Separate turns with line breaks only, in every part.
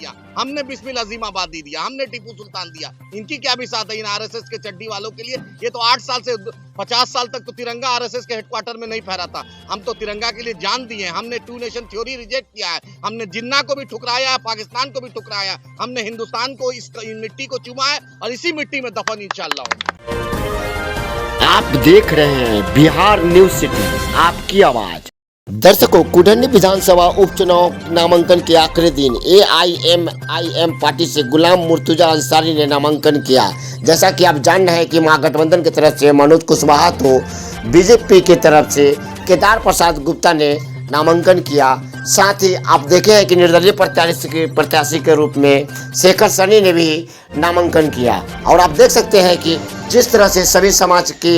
दिया, हमने बिस्मिल अजीमाबादी दिया, हमने टीपू सुल्तान दिया। इनकी क्या भी साथ है इन आरएसएस के चड्डी वालों के लिए? ये तो 8 साल से 50 साल तक तो तिरंगा आरएसएस के हेडक्वार्टर में नहीं फहरा था। हम तो तिरंगा के लिए जान दिए, हमने टू नेशन थ्योरी रिजेक्ट किया है, हमने जिन्ना को भी ठुकराया है, पाकिस्तान को भी ठुकराया, हमने हिंदुस्तान को इस मिट्टी को चूमा है और इसी मिट्टी में दफन इंशाअल्लाह होगा।
आप देख रहे हैं बिहार न्यूज सिटी, आपकी आवाज। दर्शकों, कुढ़नी विधानसभा उपचुनाव नामांकन के आखिरी दिन AIMIM पार्टी से गुलाम मुर्तुजा अंसारी ने नामांकन किया। जैसा कि आप जान रहे हैं कि महागठबंधन की तरफ से मनोज कुशवाहा, तो बीजेपी की तरफ से केदार प्रसाद गुप्ता ने नामांकन किया। साथ ही आप देखे हैं कि निर्दलीय प्रत्याशी के रूप में शेखर सनी ने भी नामांकन किया। और आप देख सकते हैं कि जिस तरह से सभी समाज के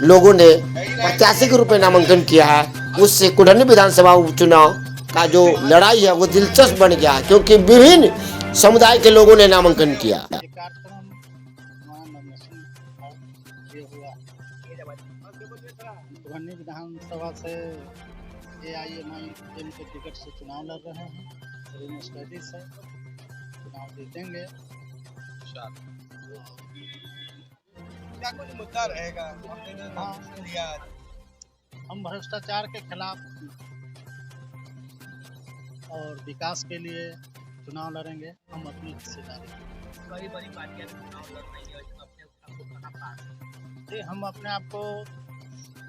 लोगों ने प्रत्याशी के रूप में नामांकन किया है, उससे कुढ़नी विधानसभा उपचुनाव का जो लड़ाई है वो दिलचस्प बन गया, क्योंकि विभिन्न समुदाय के लोगों ने नामांकन किया।
कुढ़नी विधानसभा से AIMIM के टिकट से चुनाव लड़ रहे हैं, स्टडीज है, चुनाव जीतेंगे।
क्या कुछ मुद्दा रहेगा?
हम भ्रष्टाचार के खिलाफ और विकास के लिए चुनाव लड़ेंगे। हम अपनी हिस्सेदारी
बड़ी बड़ी पार्टियां चुनाव लड़ रही है, अपने आपको कहाँ पा
से हम अपने आप को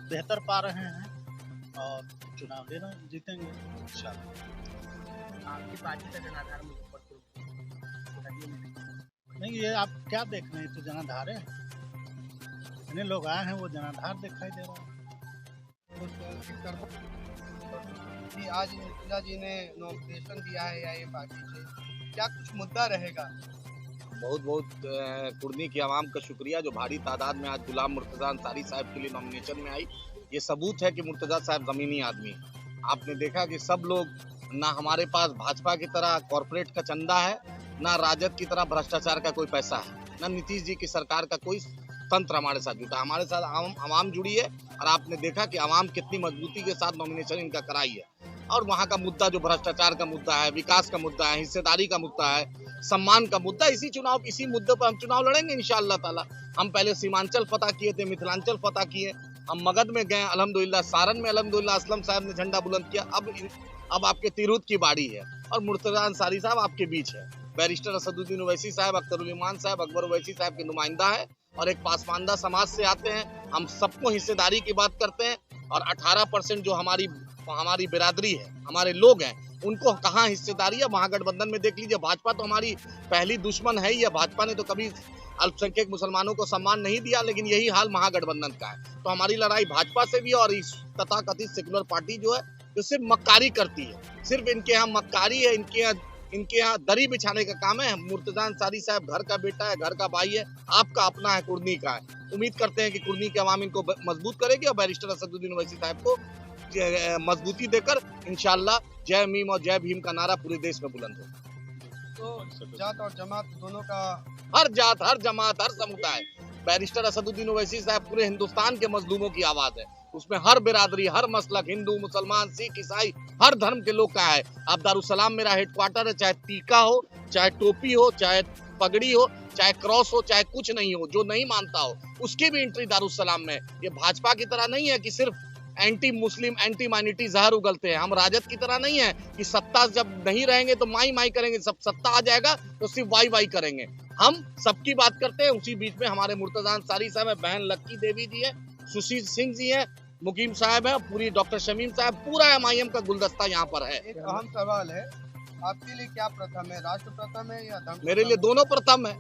बेहतर पा रहे हैं और चुनाव लेना जीतेंगे इंशाल्लाह।
आपकी पार्टी का जनाधार मुजफ्फरपुर
नहीं, ये आप क्या देख रहे हैं? तो जनाधार है, इतने लोग आए हैं, वो जनाधार दिखाई दे रहा है।
कि आज मुर्तुजा जी ने नॉमिनेशन दिया है AIM पार्टी से, क्या कुछ मुद्दा रहेगा? बहुत बहुत कुढ़नी की आवाम का शुक्रिया जो भारी तादाद में आज गुलाम मुर्तुजा अंसारी साहब के लिए नॉमिनेशन में आई। ये सबूत है कि मुर्तुजा साहब ज़मीनी आदमी है। आपने देखा कि सब लोग, ना हमारे पास भाजपा की तरह कॉरपोरेट का चंदा है, ना राजद की तरह भ्रष्टाचार का कोई पैसा है, ना नीतीश जी की सरकार का कोई तंत्र हमारे साथ जुटा। हमारे साथ आवाम जुड़ी है और आपने देखा कि आवाम कितनी मजबूती के साथ नॉमिनेशन इनका कराई है। और वहाँ का मुद्दा जो भ्रष्टाचार का मुद्दा है, विकास का मुद्दा है, हिस्सेदारी का मुद्दा है, सम्मान का मुद्दा, इसी मुद्दे पर हम चुनाव लड़ेंगे इंशाअल्लाह ताला। हम पहले सीमांचल फतह किए थे, मिथिलांचल फतह किए, हम मगध में गए अल्हम्दुलिल्लाह, सारण में अल्हम्दुलिल्लाह असलम साहब ने झंडा बुलंद किया। अब आपके तिरहुत की बारी है और मुर्तुजा अंसारी साहब आपके बीच है। बैरिस्टर असदुद्दीन ओवैसी साहब, अख्तरुल इमान साहब, अकबर ओवैसी साहब के नुमाइंदा है और एक पासमानदा समाज से आते हैं। हम सबको हिस्सेदारी की बात करते हैं और 18% जो हमारी बिरादरी है, हमारे लोग हैं, उनको कहाँ हिस्सेदारी है? महागठबंधन में देख लीजिए, भाजपा तो हमारी पहली दुश्मन है ही है। भाजपा ने तो कभी अल्पसंख्यक मुसलमानों को सम्मान नहीं दिया, लेकिन यही हाल महागठबंधन का है। तो हमारी लड़ाई भाजपा से भी और इस तथाकथित सेकुलर पार्टी जो है, जो सिर्फ मक्कारी करती है, सिर्फ इनके यहाँ मक्कारी है, इनके यहाँ दरी बिछाने का काम है। मुर्तुजा अंसारी साहब घर का बेटा है, घर का भाई है, आपका अपना है, कुढ़नी का है। उम्मीद करते हैं कि कुढ़नी के अवाम इनको मजबूत करेगी और बैरिस्टर असदुद्दीन ओवैसी साहब को मजबूती देकर इंशाअल्लाह जय मीम और जय भीम का नारा पूरे देश में बुलंद हो। तो जात और जमात दोनों का, हर जात, हर जमात, हर समुदाय, बैरिस्टर असदुद्दीन ओवैसी साहब पूरे हिंदुस्तान के मजलूमों की आवाज है। उसमें हर बिरादरी, हर मसलक, हिंदू, मुसलमान, सिख, ईसाई, हर धर्म के लोग का है। अब दारुसलाम मेरा हेडक्वार्टर है, चाहे टीका हो, चाहे टोपी हो, चाहे पगड़ी हो, चाहे क्रॉस हो, चाहे कुछ नहीं हो, जो नहीं मानता हो उसकी भी एंट्री दारुसलाम में। ये भाजपा की तरह नहीं है कि सिर्फ एंटी मुस्लिम, एंटी माइनॉरिटी जहर उगलते हैं। हम राजद की तरह नहीं है कि सत्ता जब नहीं रहेंगे तो माई माई करेंगे, सब सत्ता आ जाएगा तो सिर्फ वाई वाई करेंगे। हम सबकी बात करते हैं। उसी बीच में हमारे मुर्तुजा अंसारी साहब है, बहन लक्की देवी जी है, सुशील सिंह जी है, मुकीम साहब है, पूरी डॉक्टर शमीम साहब, पूरा MIM का गुलदस्ता यहाँ पर है। एक अहम सवाल है, आपके लिए क्या प्रथम है, राष्ट्र प्रथम है या धर्म? मेरे लिए दोनों प्रथम है।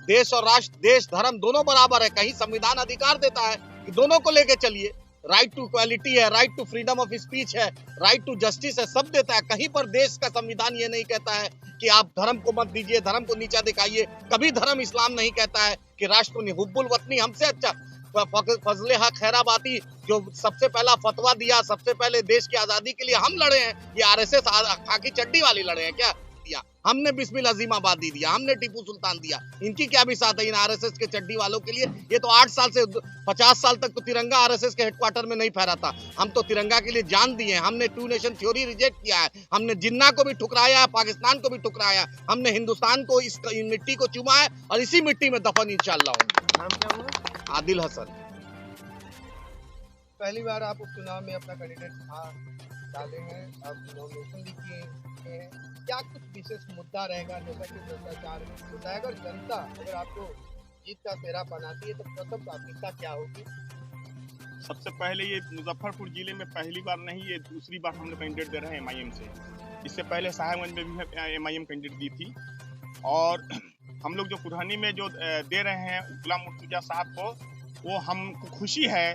देश और राष्ट्र, देश धर्म दोनों बराबर है। कहीं संविधान अधिकार देता है कि दोनों को लेके चलिए। राइट टू इक्वालिटी है, right to freedom of speech है, राइट टू जस्टिस है, सब देता है। कहीं पर देश का संविधान ये नहीं कहता है कि आप धर्म को मत दीजिए, धर्म को नीचा दिखाइए। कभी धर्म इस्लाम नहीं कहता है कि राष्ट्र को हुब्बुल वतनी हमसे अच्छा फजले हक खैराबादी जो सबसे पहला फतवा दिया, सबसे पहले देश की आजादी के लिए हम लड़े हैं। ये RSS खाकी चड्डी वाली लड़े हैं क्या? दिया, हमने बिस्मिल अजीमाबादी दिया, हमने टीपू सुल्तान दिया। इनकी क्या बिसात है इन आरएसएस के चड्डी वालों के लिए? ये तो 8 साल से 50 साल तक तो तिरंगा आरएसएस के हेडक्वार्टर में नहीं फहरा था। हम तो तिरंगा के लिए जान दिए हैं। हमने 2 नेशन थ्योरी रिजेक्ट किया है। हमने जिन्ना को भी ठुकराया है, पाकिस्तान को भी ठुकराया है। हमने हिंदुस्तान को इस मिट्टी को चूमा है और इसी मिट्टी में दफन इंशाअल्लाह होंगे।
नाम क्या हुआ?
आदिल हसन।
पहली बार आप उपचुनाव में अपना कैंडिडेट डाले हैं, अब नॉमिनेशन भी किए हैं, क्या कुछ विशेष मुद्दा रहेगा जैसा कि भ्रष्टाचार होता है? अगर जनता अगर आपको जीत का सेहरा बनाती है तो प्रथम प्राथमिकता क्या होगी?
सबसे पहले ये मुजफ्फरपुर जिले में पहली बार नहीं, ये दूसरी बार हम लोग कैंडिडेट दे रहे हैं एमआईएम से। इससे पहले साहेबगंज में भी एमआईएम कैंडिडेट दी थी, और हम लोग जो कुरहनी में जो दे रहे हैं गुलाम मुर्तुजा साहब को, वो हमको खुशी है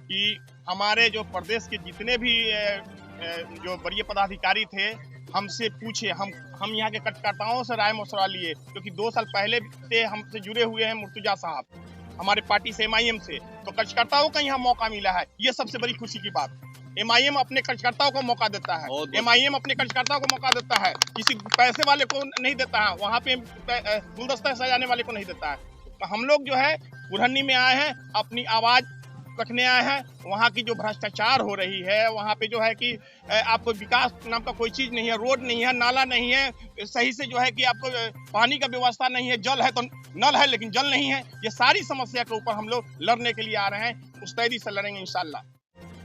कि हमारे जो प्रदेश के जितने भी जो वरीय पदाधिकारी थे हमसे पूछे, हम यहाँ के कार्यकर्ताओं से राय मशवरा लिए, क्योंकि 2 साल पहले से हमसे जुड़े हुए हैं मुर्तुजा साहब हमारे पार्टी से एमआईएम से, तो कार्यकर्ताओं का यहाँ मौका मिला है। ये सबसे बड़ी खुशी की बात। एमआईएम अपने कार्यकर्ताओं को मौका देता है, एमआईएम अपने कार्यकर्ताओं को मौका देता है, किसी पैसे वाले को नहीं देता है, वहाँ पे गुलदस्ता सजाने वाले को नहीं देता है। तो हम लोग जो है कुरहनी में आए हैं, अपनी आवाज रखने आए हैं। वहाँ की जो भ्रष्टाचार हो रही है, वहाँ पे जो है कि आपको विकास नाम का कोई चीज नहीं है, रोड नहीं है, नाला नहीं है, सही से जो है कि आपको पानी का व्यवस्था नहीं है, जल है तो नल है लेकिन जल नहीं है। ये सारी समस्या के ऊपर हम लोग लड़ने के लिए आ रहे हैं, मुस्तैदी से लड़ेंगे इंशाल्लाह।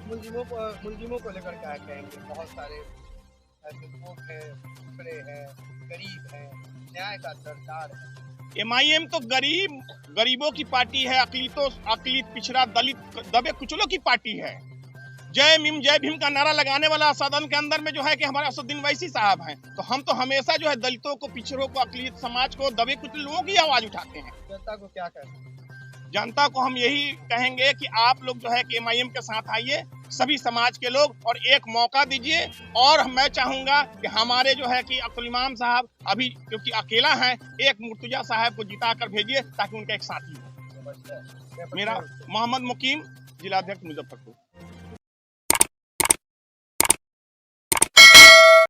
मुलजिमों को लेकर क्या कहेंगे? बहुत सारे ऐसे लोग हैं, पिछड़े हैं, गरीब हैं, न्याय का दरदार है।
एमआईएम तो गरीबों की पार्टी है, अकलित पिछड़ा दलित दबे कुचलों की पार्टी है। जय भीम का नारा लगाने वाला सदन के अंदर में जो है कि हमारे असदुद्दीन वैसी साहब हैं। तो हम तो हमेशा जो है दलितों को, पिछड़ों को, अकलित समाज को, दबे कुचले लोगों की आवाज उठाते हैं।
जनता को क्या कहते हैं?
जनता को हम यही कहेंगे कि आप लोग जो है कि एमआईएम के साथ आइए, सभी समाज के लोग, और एक मौका दीजिए। और मैं चाहूंगा कि हमारे जो है कि अब्दुल इमाम साहब अभी क्योंकि अकेला हैं, एक मुर्तुजा साहब को जिता कर भेजिए ताकि उनका एक साथी हो। मेरा मोहम्मद मुकीम, जिलाध्यक्ष मुजफ्फरपुर।